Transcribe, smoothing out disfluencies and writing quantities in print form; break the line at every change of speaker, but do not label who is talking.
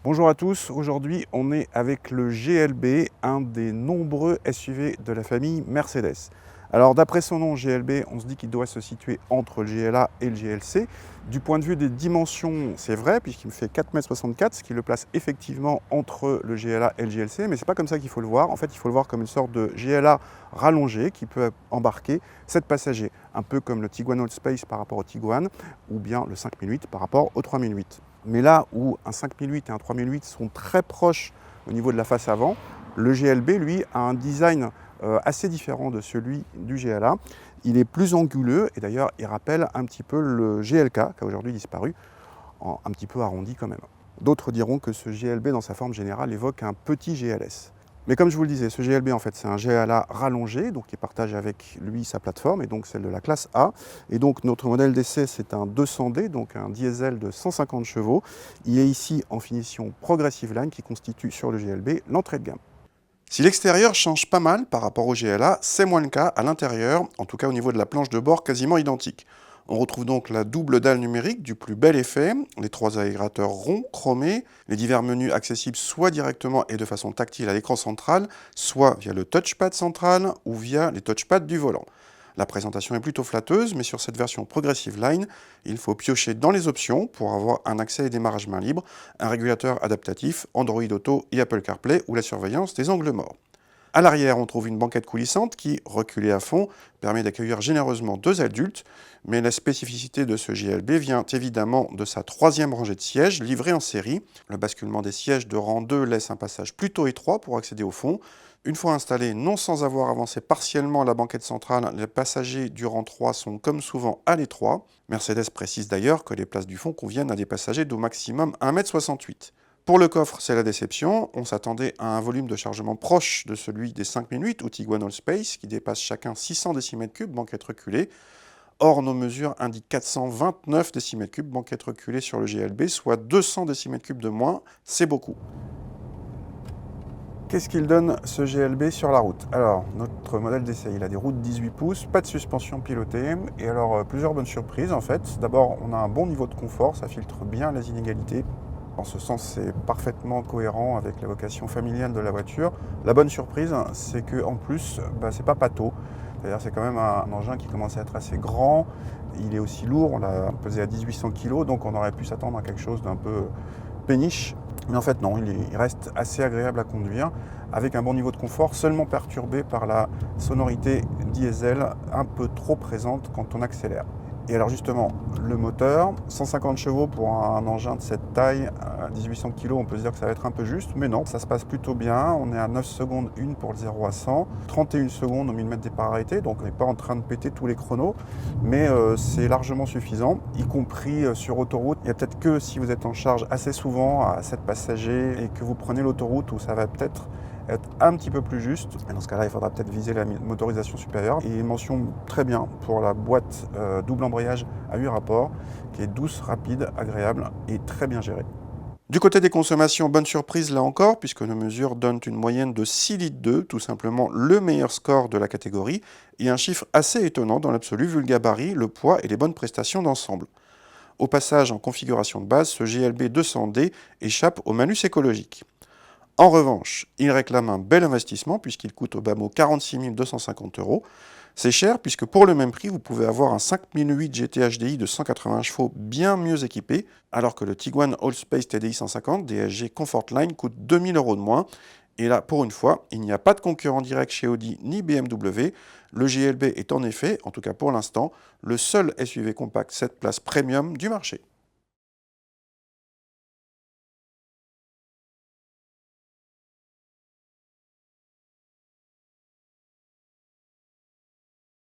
Bonjour à tous, aujourd'hui on est avec le GLB, un des nombreux SUV de la famille Mercedes. Alors d'après son nom GLB, on se dit qu'il doit se situer entre le GLA et le GLC. Du point de vue des dimensions, c'est vrai, puisqu'il me fait 4,64 m, ce qui le place effectivement entre le GLA et le GLC, mais c'est pas comme ça qu'il faut le voir. En fait, il faut le voir comme une sorte de GLA rallongé qui peut embarquer 7 passagers, un peu comme le Tiguan Allspace par rapport au Tiguan, ou bien le 5008 par rapport au 3008. Mais là où un 5008 et un 3008 sont très proches au niveau de la face avant, le GLB, lui, a un design assez différent de celui du GLA. Il est plus anguleux et d'ailleurs, il rappelle un petit peu le GLK, qui a aujourd'hui disparu, un petit peu arrondi quand même. D'autres diront que ce GLB, dans sa forme générale, évoque un petit GLS. Mais comme je vous le disais, ce GLB, en fait, c'est un GLA rallongé, donc il partage avec lui sa plateforme, et donc celle de la classe A. Et donc notre modèle d'essai, c'est un 200D, donc un diesel de 150 chevaux. Il est ici en finition Progressive Line, qui constitue sur le GLB l'entrée de gamme. Si l'extérieur change pas mal par rapport au GLA, c'est moins le cas à l'intérieur, en tout cas au niveau de la planche de bord quasiment identique. On retrouve donc la double dalle numérique du plus bel effet, les 3 aérateurs ronds chromés, les divers menus accessibles soit directement et de façon tactile à l'écran central, soit via le touchpad central ou via les touchpads du volant. La présentation est plutôt flatteuse, mais sur cette version Progressive Line, il faut piocher dans les options pour avoir un accès et démarrage main libre, un régulateur adaptatif, Android Auto et Apple CarPlay ou la surveillance des angles morts. À l'arrière, on trouve une banquette coulissante qui, reculée à fond, permet d'accueillir généreusement 2 adultes, mais la spécificité de ce GLB vient évidemment de sa 3e rangée de sièges livrée en série. Le basculement des sièges de rang 2 laisse un passage plutôt étroit pour accéder au fond. Une fois installé, non sans avoir avancé partiellement la banquette centrale, les passagers du rang 3 sont comme souvent à l'étroit. Mercedes précise d'ailleurs que les places du fond conviennent à des passagers d'au maximum 1,68 m. Pour le coffre, c'est la déception. On s'attendait à un volume de chargement proche de celui des 5008 ou Tiguan Allspace, qui dépasse chacun 600 décimètres cubes, banquette reculée. Or, nos mesures indiquent 429 décimètres cubes, banquette reculée sur le GLB, soit 200 décimètres cubes de moins. C'est beaucoup. Qu'est-ce qu'il donne ce GLB sur la route? Alors, notre modèle d'essai, il a des roues de 18 pouces, pas de suspension pilotée, et alors plusieurs bonnes surprises en fait. D'abord, on a un bon niveau de confort, ça filtre bien les inégalités. En ce sens, c'est parfaitement cohérent avec la vocation familiale de la voiture. La bonne surprise, c'est qu'en plus, c'est pas pâteau. C'est-à-dire c'est quand même un engin qui commence à être assez grand. Il est aussi lourd, on l'a pesé à 1800 kg, donc on aurait pu s'attendre à quelque chose d'un peu péniche. Mais en fait non, il reste assez agréable à conduire, avec un bon niveau de confort, seulement perturbé par la sonorité diesel un peu trop présente quand on accélère. Et alors justement, le moteur, 150 chevaux pour un engin de cette taille, 1800 kg, on peut se dire que ça va être un peu juste, mais non, ça se passe plutôt bien. On est à 9 secondes 1 pour le 0 à 100, 31 secondes au 1000 m départ arrêté, donc on n'est pas en train de péter tous les chronos, mais c'est largement suffisant, y compris sur autoroute. Il y a peut-être que si vous êtes en charge assez souvent à 7 passagers et que vous prenez l'autoroute où ça va peut-être être un petit peu plus juste. Et dans ce cas-là, il faudra peut-être viser la motorisation supérieure. Et mention très bien pour la boîte double embrayage à 8 rapports, qui est douce, rapide, agréable et très bien gérée. Du côté des consommations, bonne surprise là encore, puisque nos mesures donnent une moyenne de 6,2 litres, tout simplement le meilleur score de la catégorie, et un chiffre assez étonnant dans l'absolu vu le gabarit, le poids et les bonnes prestations d'ensemble. Au passage, en configuration de base, ce GLB 200D échappe au malus écologique. En revanche, il réclame un bel investissement puisqu'il coûte au bas mot 46 250 €. C'est cher puisque pour le même prix, vous pouvez avoir un 5008 GT HDI de 180 chevaux bien mieux équipé, alors que le Tiguan Allspace TDI 150 DSG Comfortline coûte 2000 € de moins. Et là, pour une fois, il n'y a pas de concurrent direct chez Audi ni BMW. Le GLB est en effet, en tout cas pour l'instant, le seul SUV compact 7 places premium du marché.